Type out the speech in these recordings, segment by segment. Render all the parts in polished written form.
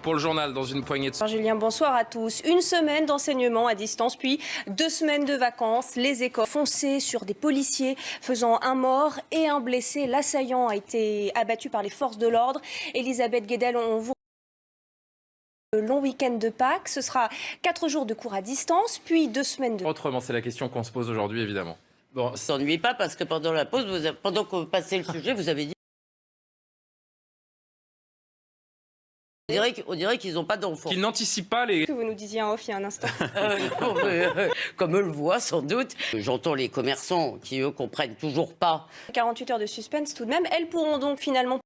pour le journal dans une poignée de... Julien, bonsoir à tous. Une semaine d'enseignement à distance, puis 2 semaines de vacances. Les écoles foncées sur des policiers, faisant un mort et un blessé. L'assaillant a été abattu par les forces de l'ordre. Elisabeth Guedel, on vous... Le long week-end de Pâques, ce sera 4 jours de cours à distance, puis 2 semaines de... Autrement, c'est la question qu'on se pose aujourd'hui, évidemment. Bon, ça s'ennuie pas parce que pendant la pause, pendant qu'on passait le sujet, vous avez dit... On dirait qu'ils n'ont pas d'enfants. Qu'ils n'anticipent pas les... Que vous nous disiez en off il y a un instant. Comme eux le voient sans doute. J'entends les commerçants qui, eux, comprennent toujours pas. 48 heures de suspense tout de même. Elles pourront donc finalement...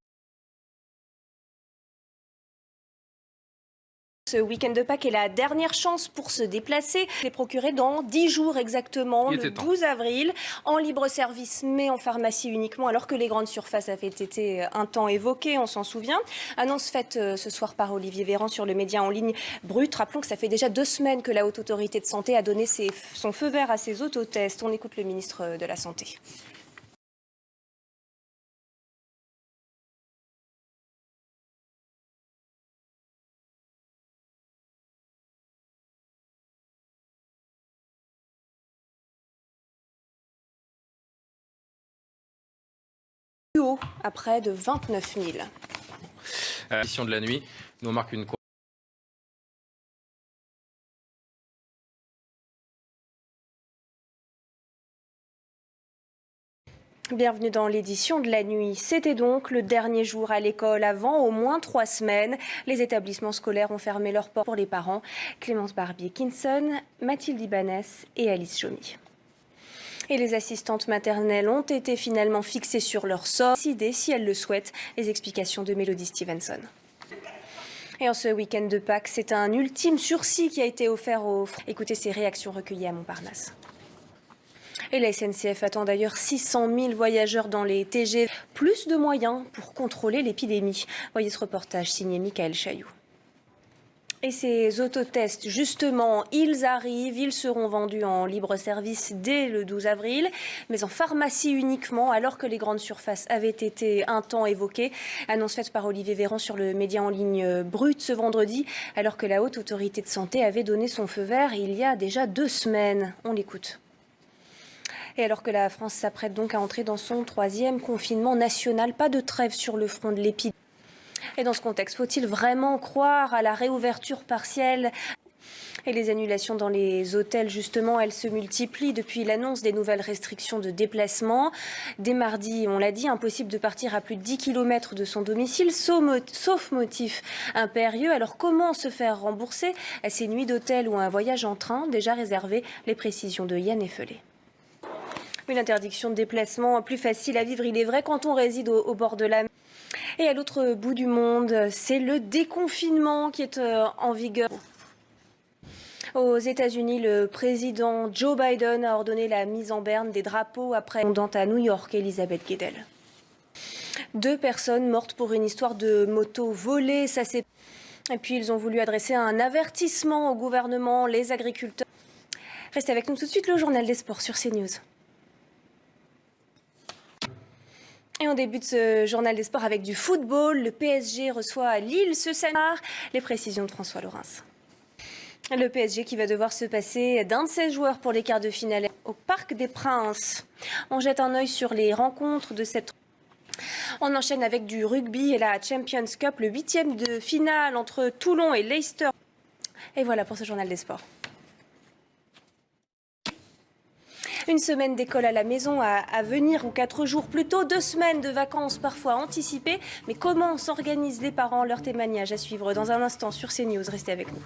Ce week-end de Pâques est la dernière chance pour se déplacer. C'est procuré dans 10 jours exactement, le 12 avril, en libre service, mais en pharmacie uniquement, alors que les grandes surfaces avaient été un temps évoquées, on s'en souvient. Annonce faite ce soir par Olivier Véran sur le média en ligne Brut. Rappelons que ça fait déjà 2 semaines que la Haute Autorité de Santé a donné son feu vert à ces autotests. On écoute le ministre de la Santé. Plus haut, à près de 29 000. L'édition de la nuit nous marque une... Bienvenue dans l'édition de la nuit. C'était donc le dernier jour à l'école avant au moins 3 semaines. Les établissements scolaires ont fermé leurs portes pour les parents. Clémence Barbier-Kinson, Mathilde Ibanez et Alice Chomy. Et les assistantes maternelles ont été finalement fixées sur leur sort, décidées si elles le souhaitent. Les explications de Mélodie Stevenson. Et en ce week-end de Pâques, c'est un ultime sursis qui a été offert aux... Écoutez ces réactions recueillies à Montparnasse. Et la SNCF attend d'ailleurs 600 000 voyageurs dans les TGV. Plus de moyens pour contrôler l'épidémie. Voyez ce reportage signé Michael Chailloux. Et ces autotests, justement, ils arrivent, ils seront vendus en libre service dès le 12 avril, mais en pharmacie uniquement, alors que les grandes surfaces avaient été un temps évoquées. Annonce faite par Olivier Véran sur le média en ligne Brut ce vendredi, alors que la Haute Autorité de Santé avait donné son feu vert il y a déjà 2 semaines. On l'écoute. Et alors que la France s'apprête donc à entrer dans son 3e confinement national, pas de trêve sur le front de l'épidémie. Et dans ce contexte, faut-il vraiment croire à la réouverture partielle ? Et les annulations dans les hôtels, justement, elles se multiplient depuis l'annonce des nouvelles restrictions de déplacement. Dès mardi, on l'a dit, impossible de partir à plus de 10 km de son domicile, sauf motif impérieux. Alors comment se faire rembourser à ces nuits d'hôtel ou à un voyage en train déjà réservé? Les précisions de Yann Effelé. Une interdiction de déplacement plus facile à vivre, il est vrai, quand on réside au bord de la mer. Et à l'autre bout du monde, c'est le déconfinement qui est en vigueur. Aux États-Unis, le président Joe Biden a ordonné la mise en berne des drapeaux après l'indépendante à New York, Elisabeth Guedel. 2 personnes mortes pour une histoire de moto volée, ça c'est... Et puis ils ont voulu adresser un avertissement au gouvernement, les agriculteurs. Restez avec nous tout de suite, le journal des sports sur CNews. Et on débute ce journal des sports avec du football. Le PSG reçoit Lille ce samedi. Les précisions de François Laurens. Le PSG qui va devoir se passer d'un de ses joueurs pour les quarts de finale au Parc des Princes. On jette un œil sur les rencontres de cette... On enchaîne avec du rugby et la Champions Cup, le 8e de finale entre Toulon et Leicester. Et voilà pour ce journal des sports. Une semaine d'école à la maison à venir ou 4 jours plus tôt, 2 semaines de vacances parfois anticipées. Mais comment s'organisent les parents? Leur témoignage à suivre dans un instant sur CNews. Restez avec nous.